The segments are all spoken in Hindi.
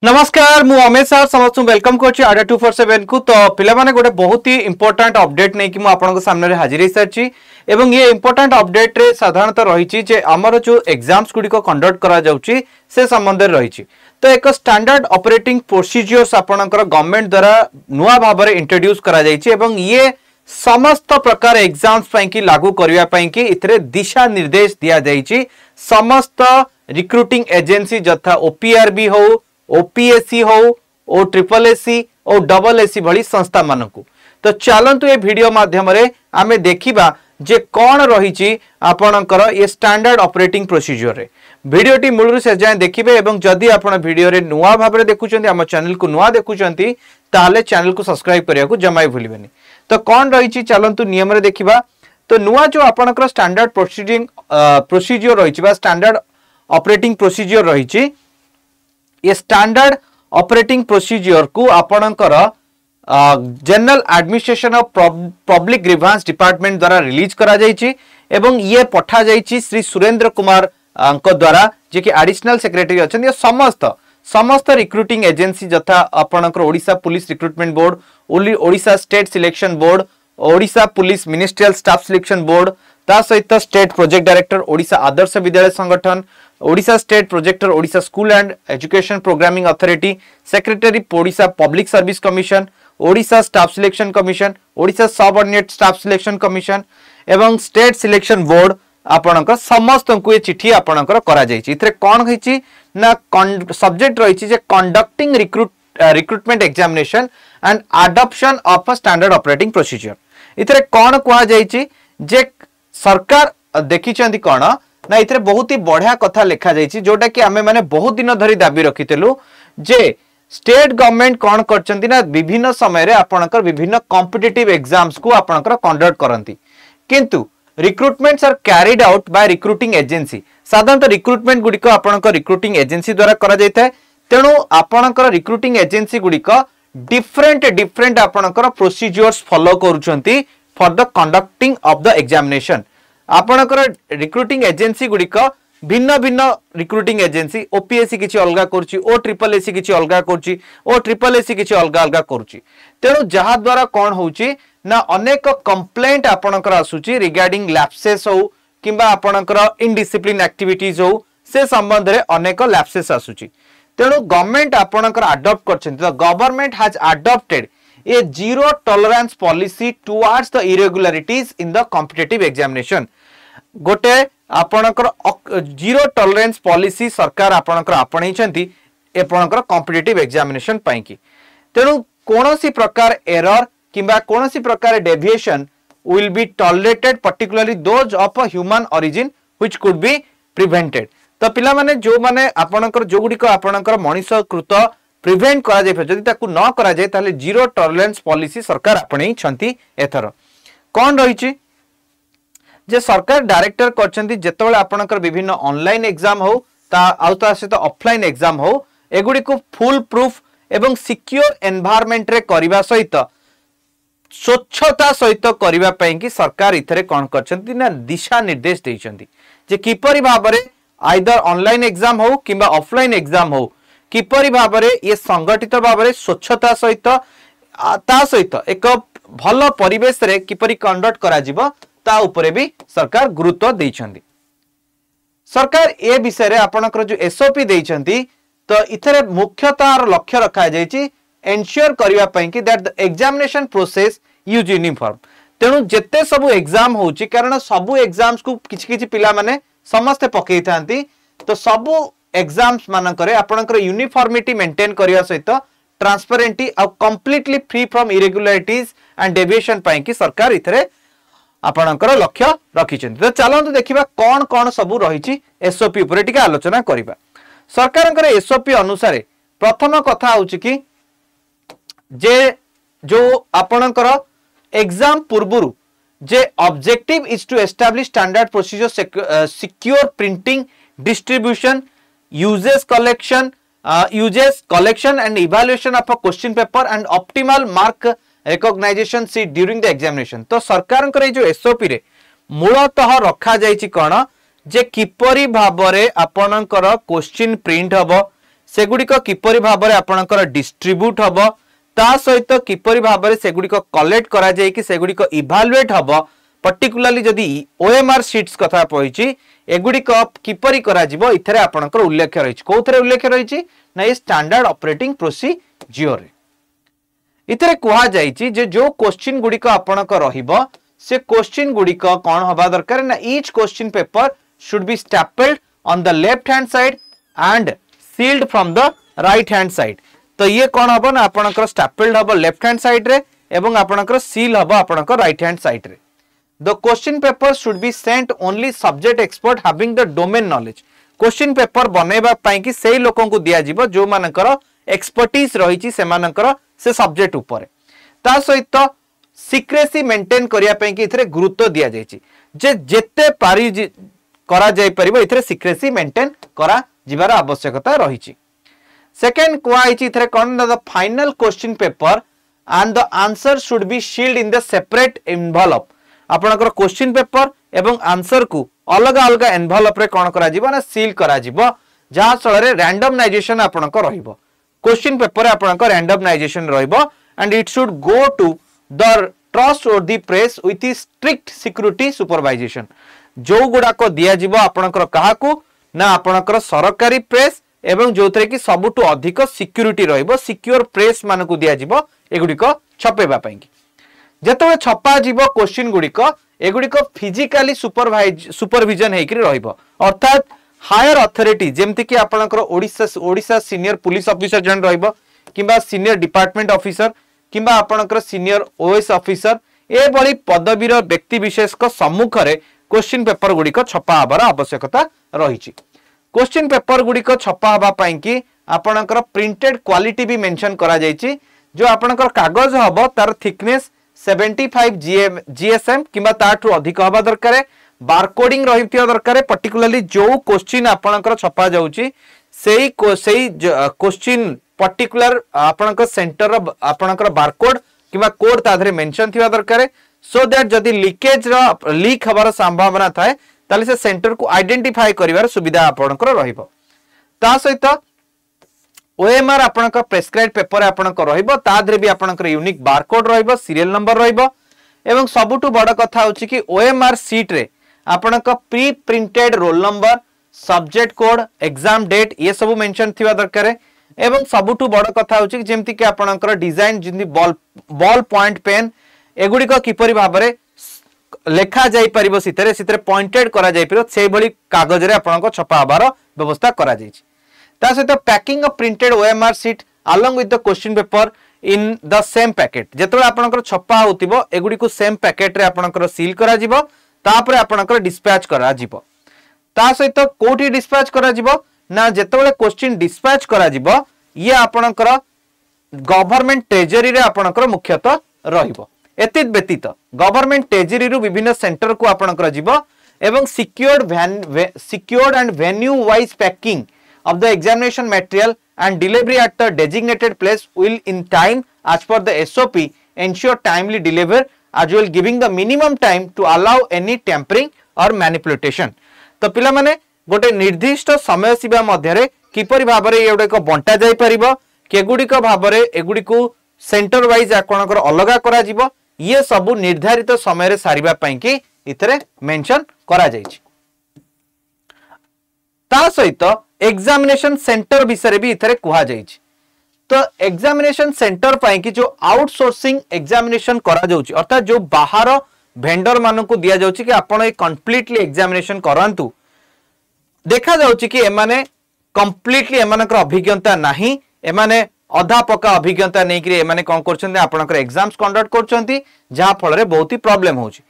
नमस्कार मु अमित सर समस्त वेलकम करछि आडा 247 को। तो पिला माने गोटे बहुत ही इंपोर्टेंट अपडेट नै कि मु आपन सामने रे हाजिर होई एवं ये इंपोर्टेंट अपडेट रे साधारणतः रही जे हमर जो एग्जाम्स गुडी को कंडक्ट करा जाउछि से संबंध रही। तो एक स्टैंडर्ड ऑपरेटिंग प्रोसीजर्स आपनकर गवर्नमेंट द्वारा नुआ भाव में इंट्रोड्यूस करा जाइछि एवं ये समस्त प्रकार एग्जाम्स पई कि लागू करिया पई कि इथरे दिशा निर्देश दिया जाइछि समस्त रिक्रूटिंग एजेंसी जथा ओपीआरबी हो ओपीएससी हो ओ ट्रिपल एससी और डबल एससी भली संस्था मानकु। तो चलंतु ये वीडियो माध्यम रे आमे देखिबा जे कौन रही आपणकर ये स्टैंडर्ड ऑपरेटिंग प्रोसीजर रे वीडियोटी मूलरु से जाय देखिबे एवं जदि आपण वीडियो रे नुआ भाव रे देखुचंती हम चैनल को नुआ देखुचंती ताले चैनल को सब्सक्राइब करिया को जमाई भूलिबेनी। तो कौन रही चलंतु नियम रे देखिबा। तो नुआ जो आपणकर स्टैंडर्ड प्रोसीजर रही बा स्टैंडर्ड ऑपरेटिंग प्रोसीजर रही ये स्टैंडर्ड ऑपरेटिंग प्रोसीजर को आपणकर general administration of public grievance department द्वारा रिलीज करा जाइछि एवं ये पठा जाइछि श्री सुरेंद्र कुमार अंक द्वारा जे कि एडिशनल सेक्रेटरी अछन। ये समस्त रिक्रूटिंग एजेंसी जथा आपणकर Odisha police recruitment board Odisha state selection board Odisha police ministerial staff selection board ता सहित state project director Odisha Adarsh Vidyalaya संगठन Odisha state projector Odisha school and education programming authority secretary Odisha public service commission Odisha staff selection commission Odisha subordinate staff selection commission एवं स्टेट सिलेक्शन बोर्ड आपणकर समस्त को ये चिट्ठी आपणकर करा जाइछि। इथरे कोन होइछि ना सब्जेक्ट रहिछि जे conducting recruitment examination and adoption of a standard operating procedure. इथरे कोन कुआ जाइछि जे सरकार देखिछंती कोन ना इथरे बहुत ही बढ़िया कथा लिखा जाइछि जोटा कि आमे माने बहुत दिन धरी दाबी रखितेलु जे स्टेट गवर्नमेंट कोन करचंती ना विभिन्न समय रे आपणकर विभिन्न कॉम्पिटिटिव एग्जाम्स को आपणकर कंडक्ट करंती किंतु recruitments are carried out by recruiting agency. साधारणतः रिक्रूटमेंट गुडी को आपणकर रिक्रूटिंग एजेंसी द्वारा करा जायता है तेणु आपणकर रिक्रूटिंग एजेंसी गुडी को डिफरेंट आपणकर प्रोसीजर्स फॉलो करूचंती for the conducting of the examination. आपणकर रिक्रूटिंग एजेंसी गुडी को भिन्न भिन्न रिक्रूटिंग एजेंसी ओपीएससी किछि अलगा करछि ओ ट्रिपल एससी किछि अलगा करछि ओ ट्रिपल एससी किछि अलगा अलगा करछि तेणु जहा द्वारा कोन होउछि ना अनेक कंप्लेंट आपणकर आसुछि रिगार्डिंग लैप्सेस हो किबा आपणकर इनडिसिप्लिन एक्टिविटीज हो से संबंध रे अनेक लैप्सेस आसुछि तेणु गवर्नमेंट आपणकर अडॉप्ट करछन्ती। The government has adopted a zero tolerance policy towards the irregularities in the competitive examination। गोटे आपणकर जीरो टॉलरेंस पॉलिसी सरकार आपणकर आपणै छन्ती आपणकर कॉम्पिटिटिव एग्जामिनेशन पई की तेणु कोनोसी प्रकार एरर किबा कोनोसी प्रकार deviation will be tolerated particularly those of a human origin which could be prevented. तो पिला माने जो माने आपणकर जो गुडी को आपणकर मनुष्य कृत प्रिवेंट करा जाय जदि ताकू न करा जाय ताले जीरो टॉलरेंस पॉलिसी सरकार आपणै छन्ती। एथर कोन रहिछि जे सरकार डायरेक्टर करछन्ती जेतबेले आपणकर विभिन्न ऑनलाइन एग्जाम हो ता आउता सहित ऑफलाइन एग्जाम हो एगुडी को फुल प्रूफ एवं सिक्योर एनवायरनमेंट रे करिबा सहित स्वच्छता सहित करिबा पई कि सरकार इथरे कोन करछन्ती ना दिशा निर्देश दैछन्ती जे किपरि भाबरे आइदर ऑनलाइन एग्जाम हो किबा ऑफलाइन एग्जाम हो किपरि भाबरे ये संगठित भाबरे स्वच्छता सहित ता सहित एक भल परिवेश रे किपरि कंडक्ट करा जिवो ता उपरे भी सरकार गुरुत्व दैछन्ती। सरकार ए विषय रे आपनकर जो एसओपी दैछन्ती तो इथरे मुख्यतः लक्ष्य रखा जायछि एन्श्योर करिवा पई कि that the examination process use uniform. तेणु जेते सब एग्जाम होउछि कारण सब एग्जाम्स को किछि किछि पिला माने समस्त पकई थांती तो सब एग्जाम्स मानकरे आपनकर यूनिफॉर्मिटी मेंटेन करिया सहित ट्रांसपेरेंटी और completely free from irregularities and deviation पई कि सरकार इथरे आपनकर लक्ष्य रखिछन्ती। तो चलंतु देखिबा कोन कोन सब रहिछि एसओपी ऊपर टिके आलोचना करिबा। सरकारकर एसओपी अनुसार प्रथम कथा होछि कि जे जो आपनकर एग्जाम पूर्वरु जे objective is to establish standard procedure secure printing distribution uses collection and evaluation of a question paper and optimal mark recognition sheet during the examination। तो सरकार जो एसओपी रे मूलतः रखा जाइछि कोन जे किपरि भाबरे आपनकर क्वेश्चन प्रिंट हबो सेगुड़िक किपरि भाबरे आपणकर डिस्ट्रीब्यूट हबो ता सहित किपरि भाबरे सेगुड़िक कलेक्ट करा जाय कि सेगुड़िक इभालुएट हबो पर्टिकुलरली जदि ओएमआर शीट्स कथा पहिची एगुड़िक किपरि करा जिवो इथरे आपणकर उल्लेख रहिछि कोथरे उल्लेख रहिछि ना ये स्टैंडर्ड ऑपरेटिंग प्रोसीजर रे इथरे कुहा जायछि जे जो क्वेश्चन गुड़िक आपणकर रहिबो से क्वेश्चन गुड़िक कोन हबा दरकार ना each question paper should be stapled on the left hand side and sealed from the right hand side तो ये कौन हम ना आपणकर स्टैपल्ड हम लेफ्ट हैंड साइड रे एवं आपणकर सील हम आपणकर राइट हैंड साइड रे the question paper should be sent only subject expert having the domain knowledge question paper बनैबा पई कि सेही लोकन को दिया जिवो जो मानकर एक्सपर्टीज रहिछि से मानकर से सब्जेक्ट ऊपर ता सहित सिक्रेसी मेंटेन करिया पई कि इथरे गुरुत्व दिया जायछि जे जेते पारि करा जाय परिबो इथरे सिक्रेसी मेंटेन करा जिबार आवश्यकता रहिछि सेकेंड कुआइछि इथरे कोन the final question paper and the answer should be sealed in the separate envelope आपनकर क्वेश्चन पेपर एवं आंसर को अलग अलग एनवेलप रे कोन करा जिवो ना सील करा जिवो जहा सळरे रैंडमाइजेशन आपनकर रहिबो क्वेश्चन पेपर आपनकर रैंडमाइजेशन रहिबो and it should go to the trust और the press with strict security supervision जो गुडा को दिया जिवो आपनकर काहाकू ना आपनकर सरकारी प्रेस एवं जोथरे कि सबुटु अधिक सिक्योरिटी रहिबो सिक्योर प्रेस मान को दिया जिवो एगुडिक छपेबा पई जेतबे छपा जिवो क्वेश्चन गुडिक एगुडिक फिजिकली सुपरविजन हेकि रहिबो अर्थात हायर अथॉरिटी जेमति कि आपनकर ओडिसा सीनियर पुलिस ऑफिसर जन रहिबो किबा सीनियर डिपार्टमेंट ऑफिसर किबा आपनकर सीनियर ओएस ऑफिसर ए बळी पदवीर व्यक्ति विशेष को सम्मुख रे क्वेश्चन पेपर गुडिक छपा हबार आवश्यकता रहिछि क्वेश्चन पेपर गुडिक छपा हबा पई कि आपनकर प्रिंटेड क्वालिटी भी मेंशन करा जायछि जो आपनकर कागज हबो तार थिकनेस 75 जीएसएम किबा ताठू अधिक हबा दरकार बारकोडिंग रहिथिया दरकार पर्टिकुलरली जो क्वेश्चन आपनकर छपा जाउछि सेही क्वेश्चन पर्टिकुलर आपनकर सेंटर आपनकर बारकोड किबा कोड ताधरे मेंशन थिया दरकार सो दैट जदि लीकेज लीक हबार संभावना थाए ताले से सेंटर को आइडेंटिफाई करिवार सुविधा आपनकर रहिबो ता सहित ओएमआर आपनकर प्रेस्क्राइब पेपर आपनकर रहिबो ताधरे भी आपनकर यूनिक बारकोड रहिबो सीरियल नंबर रहिबो एवं सबुटु बड़ कथा होछि कि ओएमआर सीट रे आपनकर pre printed roll number subject code exam date ये सब मेंशन थिवा दरकार एवं सबुटु बड़ कथा होछि कि जेमति कि आपनकर डिजाइन जिंदी बॉल पॉइंट पेन एगुडिक किपरि भाबरे लेखा जाई परिबो सितरे पॉइंटेड करा जाई परिबो सेही भली कागज रे आपनको छपा हबार व्यवस्था करा जाईछि ता सहित packing of printed OMR sheet along with the question paper in the same packet जेतबे आपनकर छपा होतिबो एगुडी को सेम पैकेट रे आपनकर सील करा जिवो तापरे आपनकर डिस्पैच करा जिवो ता सहित कोठी डिस्पैच करा जिवो ना जेतबे क्वेश्चन डिस्पैच करा जिवो ये आपनकर गवर्नमेंट ट्रेजरी रे आपनकर मुख्यतः रहिबो एतित व्यतीत गवर्नमेंट ट्रेजरी रु विभिन्न सेंटर को आपनकर जिवो एवं secured and venue wise packing of the examination material and delivery at the designated place will in time as per the SOP ensure timely delivery as well giving the minimum time to allow any tampering or manipulation तो पिला माने गोटे निर्दिष्ट समय सीमा मध्य रे किपरि भाबरे एउडे को बंटा जाई परिबो केगुडी को भाबरे एगुडी को सेंटर वाइज आपनकर अलगा करा जिवो ये सब निर्धारित समय रे सारिबा पई कि इथरे मेंशन करा जाईछि ता सहित एग्जामिनेशन सेंटर विषय भी इथरे कुहा जाईछि तो एग्जामिनेशन सेंटर पाई कि जो आउटसोर्सिंग एग्जामिनेशन करा जाउछि अर्थात जो बाहर वेंडर मानन को दिया जाउछि कि आपण ए कंप्लीटली एग्जामिनेशन करंतु देखा जाउछि कि एमाने कंप्लीटली एमानकर अभिज्ञता नाही एमाने अधा पका अभिज्ञता नै कि एमाने कोन करछन्ते आपनकर एग्जाम्स कंडक्ट करछन्ती जहा फल रे बहुत ही प्रॉब्लम होउछि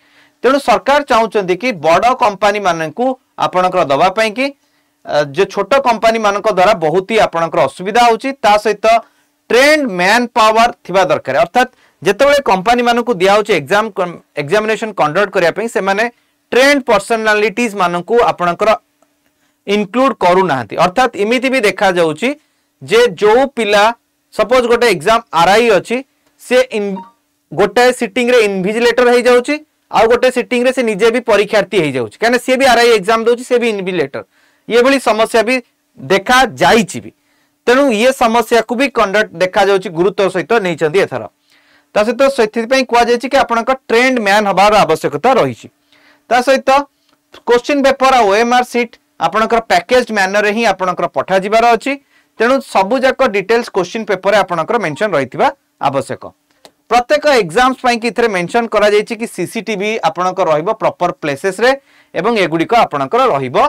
तेनु सरकार चाहुचन्ती कि बड़ कंपनी मानन को आपनकर दबा पई कि जो छोट कंपनी मानक द्वारा बहुत ही आपनकर असुविधा होउछि ता सहित ट्रेंड मैन पावर थिबा दरकार अर्थात जेतेबेले कंपनी मानक दिया होउछि एग्जामिनेशन कंडक्ट करिया पई से माने ट्रेंड पर्सनालिटीज मानक आपनकर इंक्लूड करू नाहंती अर्थात इमिति भी देखा जाउछि जे जो पिला सपोज गोटे एग्जाम आरआई अछि से गोटे सिटिंग रे इन्विजिलेटर हे जाउछि आ गोटे सिटिंग रे से निजे भी परीक्षार्थी हे जाउछि काने से भी आरआई एग्जाम दोछि से भी इन्विजिलेटर ये बड़ी समस्या भी देखा जाइछि भी तेणु ये समस्या को भी कंडक्ट देखा जाउची गुरुत्व सहित नहीं चंदी एथरा ता सहित सेथि पई कुआ जायछि कि आपनक ट्रेंड मैन हबार आवश्यकता रहिछि ता सहित क्वेश्चन पेपर ओएमआर सीट आपनकर पैकेज्ड मैनर रे ही आपनकर पठा जिबार अछि तेणु सबु जाक डिटेल्स क्वेश्चन पेपर आपनकर मेंशन रहिथिबा आवश्यक प्रत्येक एग्जाम्स पई कि इथरे मेंशन करा जायछि कि सीसीटीवी आपनकर रहिबो प्रॉपर प्लेसेस रे एवं एगुडी को आपनकर रहिबो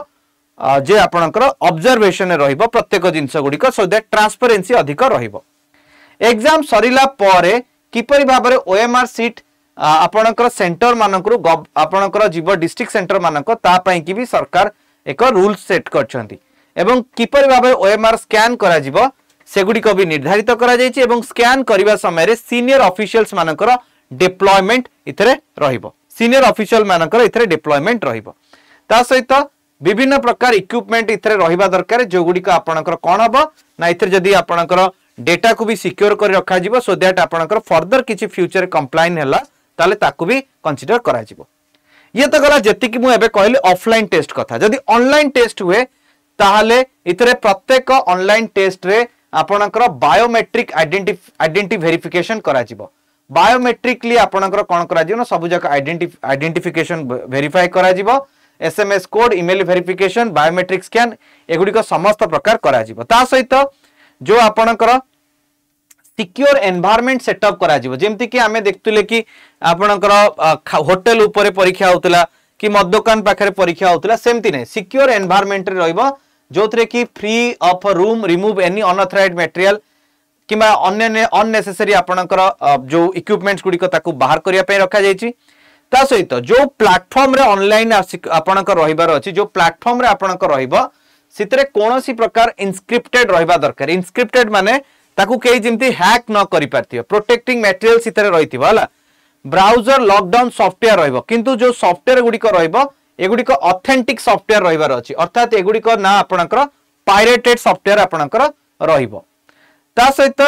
जे आपनकर ऑब्जर्वेशन रे रहिबो प्रत्येक जिंस गुडी को सो दैट ट्रांसपेरेंसी अधिक रहिबो एग्जाम सरिला परे किपरि भाबरे ओएमआर सीट आपनकर सेंटर मानकरू आपनकर जीव डिस्ट्रिक्ट सेंटर मानक ता पई कि भी सरकार एक रूल सेट करछंती एवं किपरि भाबरे ओएमआर स्कैन करा जीवो सेगुडी को भी निर्धारित करा जायछि एवं स्कैन करिवा समय रे सीनियर ऑफिशियल्स मानकर डिप्लॉयमेंट इथरे रहिबो सीनियर ऑफिशियल मानकर इथरे डिप्लॉयमेंट रहिबो ता सहित विभिन्न प्रकार इक्विपमेंट इथरे रहिबा दरकार जो गुडी का आपनकर कोन हबो ना इथरे जदी आपनकर डेटा को भी सिक्योर कर रखा जीवो सो दैट आपनकर फर्दर किछि फ्यूचर कंप्लाइन हैला ताले ताकू भी कंसीडर करा जीवो ये तो गला जति कि मु एबे कहली ऑफलाइन टेस्ट कथा जदी ऑनलाइन टेस्ट हुए ताहाले इथरे प्रत्येक ऑनलाइन टेस्ट रे आपनकर बायोमेट्रिक आइडेंटिटी वेरिफिकेशन करा जीवो बायोमेट्रिकली आपनकर कोन करा जीवो सब जक आइडेंटिफिकेशन वेरीफाई करा जीवो SMS code email verification biometric scan एगुडी को समस्त प्रकार करा जीवो ता सहित जो आपनकर सिक्योर एनवायरनमेंट सेटअप करा जीवो जेमति कि हमें देखतुले कि आपनकर होटल ऊपर परीक्षा होतला कि मद दुकान पाखरे परीक्षा होतला सेमति नै सिक्योर एनवायरनमेंट रे रहइबो जोथरे कि free of room remove any unauthorised material किबा अन्य अननेसेसरी आपनकर जो इक्विपमेंट्स गुडी को ताकू बाहर करिया पे रखा जायछि ता सहित जो प्लेटफॉर्म रे ऑनलाइन आपनकर रहिबार अछि जो प्लेटफॉर्म रे आपनकर रहिबो सितरे कोनोसी प्रकार इनस्क्रिप्टेड रहिबा दरकार इनस्क्रिप्टेड माने ताकू केही जिमती हैक न करि पारथियो प्रोटेक्टिंग मटेरियल सितरे रहिथिबो हला ब्राउजर लॉकडाउन सॉफ्टवेयर रहिबो किंतु जो सॉफ्टवेयर गुडी को रहिबो एगुडी को ऑथेंटिक सॉफ्टवेयर रहिबार अछि अर्थात एगुडी को ना आपनकर पायरेटेड सॉफ्टवेयर आपनकर रहिबो ता सहित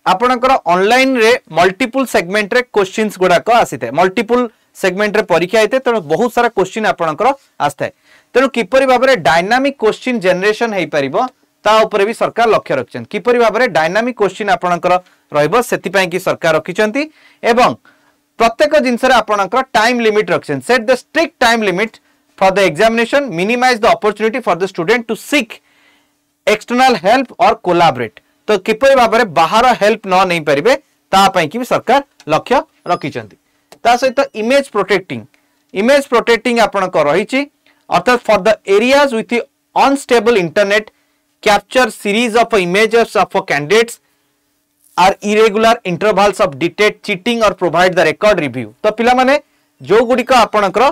आपनकर ऑनलाइन रे मल्टीपल सेगमेंट रे क्वेश्चंस गुडा को आसीते मल्टीपल सेगमेंट रे परीक्षा आइते त बहुत सारा क्वेश्चन आपनकर आस्ते तेणु किपरि भाबरे डायनामिक क्वेश्चन जनरेशन हेई परिबो ता ऊपर भी सरकार लक्ष्य रखछन किपरि भाबरे डायनामिक क्वेश्चन आपनकर रहइबो सेति पई कि सरकार रखिचंती एवं प्रत्येक जिंस रे आपनकर टाइम लिमिट रखछन set the strict time limit for the examination minimise the opportunity for the student to seek external help और कोलैबोरेट तो किपरि भाबरे बाहर हेल्प न नै परिबे ता पई कि सरकार लक्ष्य रखिचंती ता सहित इमेज प्रोटेक्टिंग आपनकर रहिछि अर्थात for the areas with unstable internet capture series of images of candidates are irregular intervals of detect cheating और प्रोवाइड द रिकॉर्ड रिव्यू तो पिला माने जो गुडी का आपनकर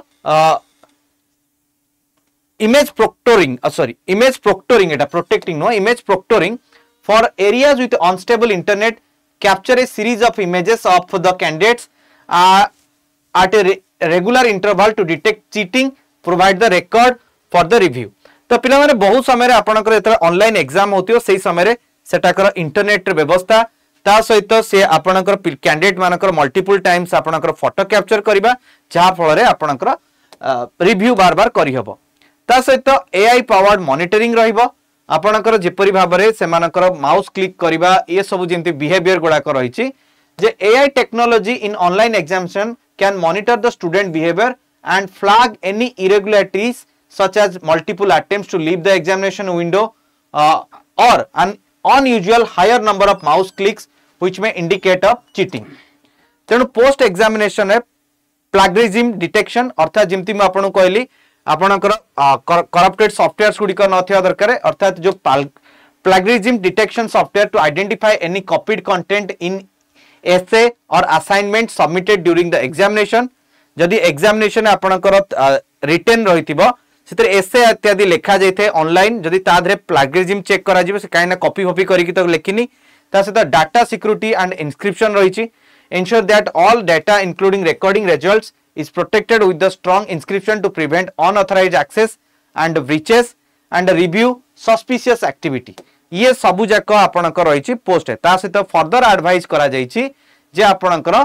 इमेज प्रोक्टोरिंग एटा protecting no image proctoring for areas with unstable internet capture a series of images of the candidates at a regular interval to detect cheating provide the record for the review तो पिला माने बहुत समय रे आपनकर एतरा ऑनलाइन एग्जाम होतियो सेही समय रे सेटाकर इंटरनेट रे व्यवस्था ता सहित से आपनकर कैंडिडेट मानकर मल्टीपल टाइम्स आपनकर फोटो कैप्चर करिबा जहा फल रे आपनकर रिव्यू बार बार करि हबो ता सहित एआई पावर्ड मॉनिटरिंग रहिबो आपनकर जेपरि भाबरे से मानकर माउस क्लिक करिबा ये सब जेंति बिहेवियर गुडा को रहिछि जे AI technology in online examination can monitor the student behavior and flag any irregularities such as multiple attempts to leave the examination window or an unusual higher number of mouse clicks which may indicate of cheating तेणु पोस्ट एग्जामिनेशन प्लागियरिज्म डिटेक्शन अर्थात जेमती मैं आपन कहली आपनकर करप्टेड सॉफ्टवेयर्स गुडी को नथिया दरकार अर्थात जो plagiarism detection software to identify any copied content in essay or assignment submitted during the examination जदि एग्जामिनेशन आपनकर रिटन रहितिबो सेते एसे इत्यादि लिखा जायथे ऑनलाइन जदि ता धरे प्लागियरिज्म चेक करा जिवो से काइना कॉपी कॉपी करी कि तो लेखिनी ता से डाटा सिक्योरिटी एंड इंस्क्रिप्शन रहिछि ensure that all data including recording results is protected with the strong inscription to prevent unauthorized access and breaches and review suspicious activity ये सबु जाक आपनकर रहिछि पोस्ट ता सहित फर्दर एडवाइस करा जायछि जे आपनकर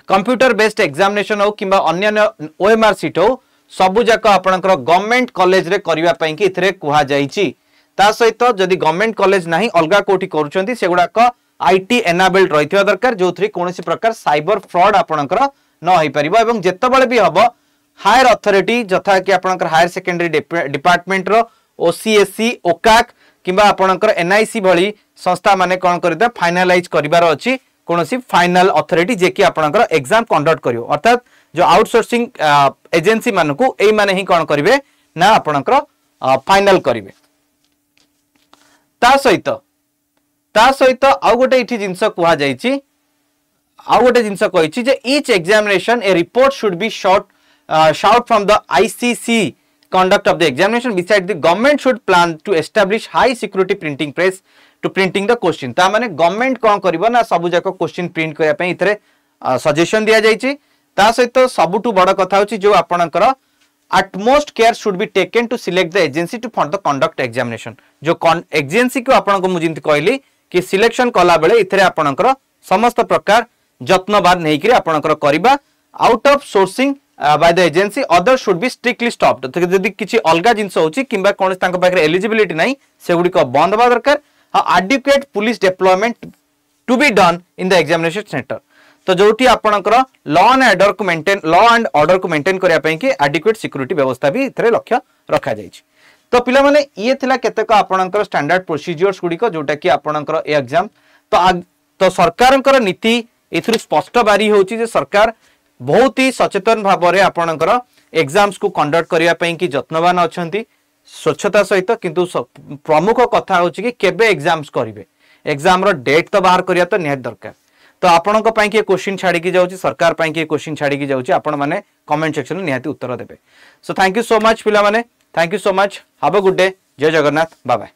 कंप्यूटर बेस्ड एग्जामिनेशन हो किबा अन्य ओएमआर सीट हो सबु जाक आपनकर गवर्नमेंट कॉलेज रे करिवा पई कि इथरे कुहा जायछि ता सहित जदि गवर्नमेंट कॉलेज नाही अलगा कोठी करूछंती सेगुडाक आईटी एनाबल्ड रहितवा दरकार जो थ्री कोनोसी प्रकार साइबर फ्रॉड आपणकर न होई परिबो एवं जेतबळे भी हबो हायर अथॉरिटी जथा कि आपणकर हायर सेकेंडरी डिपार्टमेंट रो ओसीएससी ओकाक किबा आपणकर एनआईसी भली संस्था माने कोन करदा फाइनलाइज करिवार अछि कोनोसी फाइनल अथॉरिटी जे कि आपणकर एग्जाम कंडक्ट करियो अर्थात जो आउटसोर्सिंग एजेंसी मानकू एई माने ही कोन करिवे ना आपणकर फाइनल करिवे ता सहित आउ गोटे इठी जिंस कुहा जाईची आउ गोटे जिंस कहिची जे each examination a report should be shout from the ICC conduct of the examination. Besides, the government should plan to establish high security printing press to printing the question. ता माने गवर्नमेंट कोन करबो ना सबु जाको क्वेश्चन प्रिंट करिया पई इथरे सजेशन दिया जाईची ता सहित सबुटु बड़ कथा होची जो आपणकर utmost care should be taken to select the agency to for the conduct examination. जो एजेंसी को आपन को मुजिंत कहली कि सिलेक्शन कला बेले इथरे आपणकर समस्त प्रकार जत्नबाद नै कि आपणकर करबा out of sourcing by the agency others should be strictly stopped. तो जदि किछि अलगा जिंस होची किबा कोन तांको पाखरे एलिजिबिलिटी नै सेगुडी को बंद बा दरकार adequate police deployment to be done in the examination center. तो जोठी आपणकर लॉ एंड ऑर्डर को मेंटेन करिया पई कि adequate सिक्योरिटी व्यवस्था भी इथरे लक्ष्य रखा जाईछि. तो पिला माने ये थिला केतेक आपणकर स्टैंडर्ड प्रोसीजर्स गुडी को जोटा कि आपणकर ए एग्जाम तो सरकारकर नीति इथरु स्पष्ट बारी होची जे सरकार बहुत ही सचेतन भाव में आपणकर एग्जाम्स को कंडक्ट करिया पई कि जत्नवान अछंती स्वच्छता सहित किंतु प्रमुख कथा होची कि केबे एग्जाम्स करिवे एग्जाम रो डेट तो बाहर करिया तो निहात दरकार. तो आपणक पई कि क्वेश्चन छाड़ी की जाउची सरकार पई कि क्वेश्चन छाड़ी की जाउची आपण माने कमेंट सेक्शन में निहाती उत्तर देबे. So thank you so much पिला माने thank you so much have a good day जय जगन्नाथ बाय बाय.